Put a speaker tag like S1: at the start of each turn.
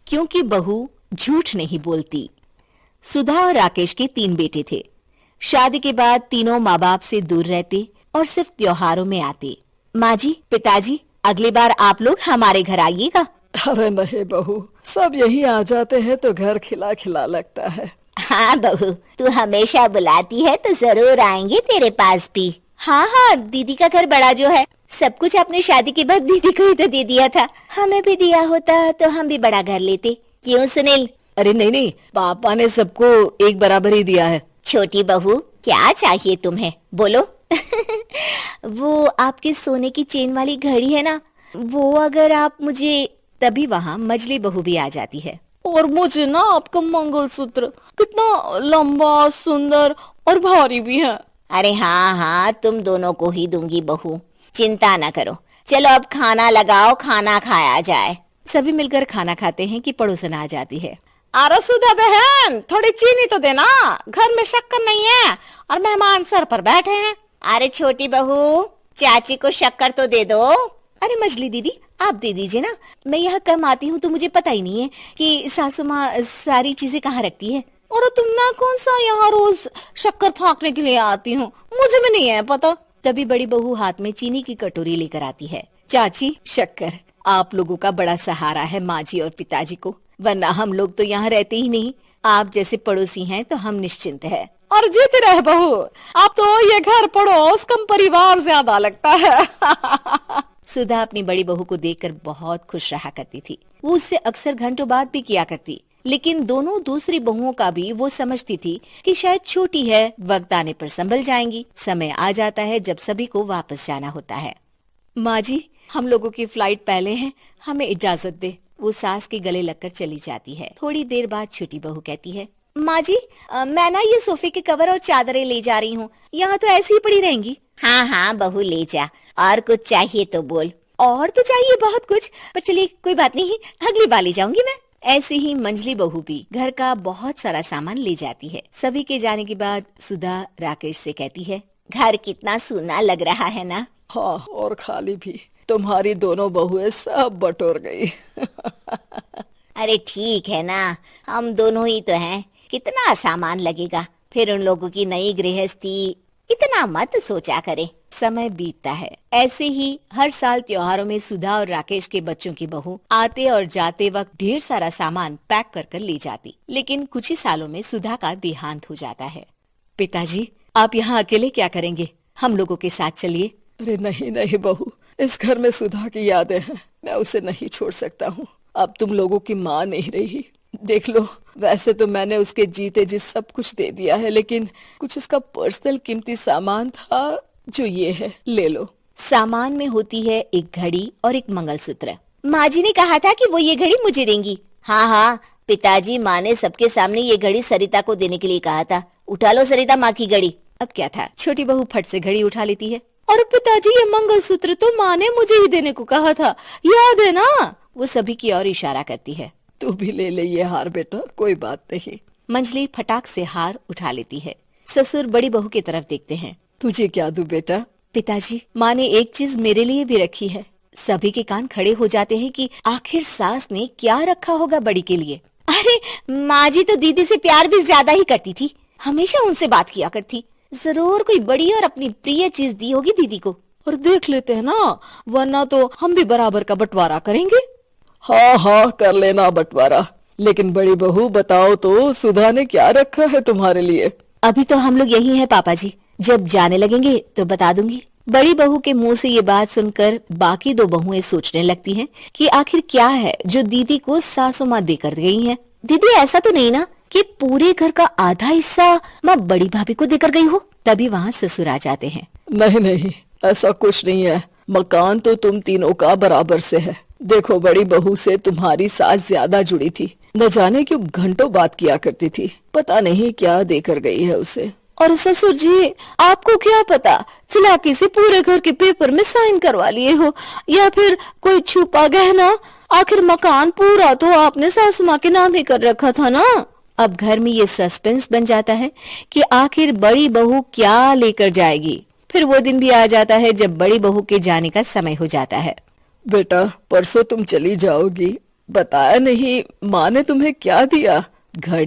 S1: क्योंकि बहू झूठ नहीं बोलती। सुधा और राकेश के 3 बेटे थे। शादी के बाद तीनों माँ बाप से दूर रहते और सिर्फ त्योहारों में आते। माँ जी, पिताजी, अगली बार आप लोग हमारे घर आइएगा।
S2: अरे नहीं बहू, सब यही आ जाते हैं तो घर खिला खिला लगता है।
S3: हाँ बहू, तू हमेशा बुलाती है तो जरूर आएंगे तेरे पास भी।
S1: हाँ हाँ, दीदी का घर बड़ा जो है, सब कुछ अपनी शादी के बाद दीदी को ही तो दे दिया था। हमें भी दिया होता तो हम भी बड़ा घर लेते।
S3: क्यों सुनील?
S2: अरे नहीं नहीं, पापा ने सबको एक बराबर ही दिया है।
S3: छोटी बहू, क्या चाहिए तुम्हें, बोलो।
S1: वो आपके सोने की चेन वाली घड़ी है ना, वो अगर आप मुझे, तभी वहाँ मजली बहू भी आ जाती है।
S2: और मुझे ना आपका मंगलसूत्र कितना लंबा, सुंदर और भारी भी है।
S3: अरे हाँ हाँ, तुम दोनों को ही दूंगी बहू, चिंता न करो। चलो अब खाना लगाओ, खाना खाया जाए।
S1: सभी मिलकर खाना खाते हैं कि पड़ोसन आ जाती है।
S4: अरे सुधा बहन, थोड़ी चीनी तो देना, घर में शक्कर नहीं है और मेहमान सर पर बैठे हैं।
S3: अरे छोटी बहू, चाची को शक्कर तो दे दो।
S1: अरे मजली दीदी, आप दे दीजिए ना, मैं यहाँ कम आती हूँ तो मुझे पता ही नहीं है कि सासू माँ सारी चीजें कहाँ रखती है।
S4: और तुम, मैं कौन सा यहाँ रोज शक्कर फाँकने के लिए आती हूँ, मुझे भी नहीं है पता।
S1: तभी बड़ी बहू हाथ में चीनी की कटोरी लेकर आती है। चाची, शक्कर आप लोगों का बड़ा सहारा है माँ जी और पिताजी को, वरना हम लोग तो यहाँ रहते ही नहीं। आप जैसे पड़ोसी हैं तो हम निश्चिंत है।
S4: और जीते रहे बहू, आप तो ये घर पड़ोस कम परिवार ज्यादा लगता है।
S1: सुधा अपनी बड़ी बहू को देखकर बहुत खुश रहा करती थी। वो उससे अक्सर घंटों बात भी किया करती, लेकिन दोनों दूसरी बहुओं का भी वो समझती थी कि शायद छोटी है, वक्त आने पर संभल जाएंगी। समय आ जाता है जब सभी को वापस जाना होता है। माँ जी, हम लोगों की फ्लाइट पहले है, हमें इजाजत दे। वो सास के गले लगकर चली जाती है। थोड़ी देर बाद छोटी बहू कहती है, माँ जी, मैं ना ये सोफे के कवर और चादरें ले जा रही हूँ, यहाँ तो ऐसी ही पड़ी रहेंगी।
S3: हाँ हाँ बहू, ले जा, और कुछ चाहिए तो बोल।
S1: और तो चाहिए बहुत कुछ, पर चलिए कोई बात नहीं, अगली बार ले जाऊंगी मैं। ऐसे ही मंजली बहू भी घर का बहुत सारा सामान ले जाती है। सभी के जाने के बाद सुधा राकेश से कहती है,
S3: घर कितना सूना लग रहा है ना।
S2: हाँ, और खाली भी। तुम्हारी दोनों बहुएं सब बटोर गई।
S3: अरे ठीक है ना, हम दोनों ही तो हैं, कितना सामान लगेगा, फिर उन लोगों की नई गृहस्थी, इतना मत सोचा करे।
S1: समय बीतता है। ऐसे ही हर साल त्योहारों में सुधा और राकेश के बच्चों की बहू आते और जाते वक्त ढेर सारा सामान पैक कर कर ले जाती। लेकिन कुछ ही सालों में सुधा का देहांत हो जाता है। पिताजी, आप यहाँ अकेले क्या करेंगे, हम लोगों के साथ चलिए।
S2: अरे नहीं नहीं बहू, इस घर में सुधा की यादें हैं, मैं उसे नहीं छोड़ सकता हूँ। अब तुम लोगों की माँ नहीं रही। देख लो, वैसे तो मैंने उसके जीते जी सब कुछ दे दिया है, लेकिन कुछ उसका पर्सनल कीमती सामान था जो ये है, ले लो।
S1: सामान में होती है एक घड़ी और एक मंगलसूत्र। माँ जी ने कहा था कि वो ये घड़ी मुझे देंगी।
S3: हाँ हाँ, पिताजी, माँ ने सबके सामने ये घड़ी सरिता को देने के लिए कहा था। उठा लो सरिता माँ की घड़ी।
S1: अब क्या था, छोटी बहू फट से घड़ी उठा लेती है। और पिताजी, ये मंगलसूत्र तो माँ ने मुझे ही देने को कहा था, याद है ना। वो सभी की ओर इशारा करती है।
S2: तू भी ले ले ये हार बेटा, कोई बात नहीं।
S1: मंजली फटाक से हार उठा लेती है। ससुर बड़ी बहू की तरफ देखते हैं।
S2: तुझे क्या दूं बेटा?
S1: पिताजी, माँ ने एक चीज मेरे लिए भी रखी है। सभी के कान खड़े हो जाते हैं कि आखिर सास ने क्या रखा होगा बड़ी के लिए।
S3: अरे माँ जी तो दीदी से प्यार भी ज्यादा ही करती थी, हमेशा उनसे बात किया करती। जरूर कोई बड़ी और अपनी प्रिय चीज दी होगी दीदी को।
S4: और देख लेते हैं ना, वरना तो हम भी बराबर का बंटवारा करेंगे।
S2: हाँ हाँ, कर लेना बंटवारा। लेकिन बड़ी बहू बताओ तो, सुधा ने क्या रखा है तुम्हारे लिए?
S1: अभी तो हम लोग यही हैं पापा जी, जब जाने लगेंगे तो बता दूंगी। बड़ी बहू के मुंह से ये बात सुनकर बाकी 2 बहुएं सोचने लगती हैं कि आखिर क्या है जो दीदी को सासू माँ देकर गई हैं। दीदी, ऐसा तो नहीं ना कि पूरे घर का आधा हिस्सा माँ बड़ी भाभी को देकर गई हो। तभी वहाँ ससुर आ जाते हैं।
S2: नहीं नहीं, ऐसा कुछ नहीं है। मकान तो तुम तीनों का बराबर से है। देखो, बड़ी बहू से तुम्हारी सास ज्यादा जुड़ी थी, न जाने क्यों घंटों बात किया करती थी। पता नहीं क्या देकर गई है उसे।
S4: और ससुर जी, आपको क्या पता, चालाकी से पूरे घर के पेपर में साइन करवा लिए हो, या फिर कोई छुपा गहना। आखिर मकान पूरा तो आपने सासू माँ के नाम ही कर रखा था ना।
S1: अब घर में ये सस्पेंस बन जाता है कि आखिर बड़ी बहू क्या लेकर जाएगी। फिर वो दिन भी आ जाता है जब बड़ी बहू के जाने का समय हो जाता है।
S2: बेटा, परसों तुम चली जाओगी, बताया नहीं, माँ ने तुम्हें क्या दिया? घड़ी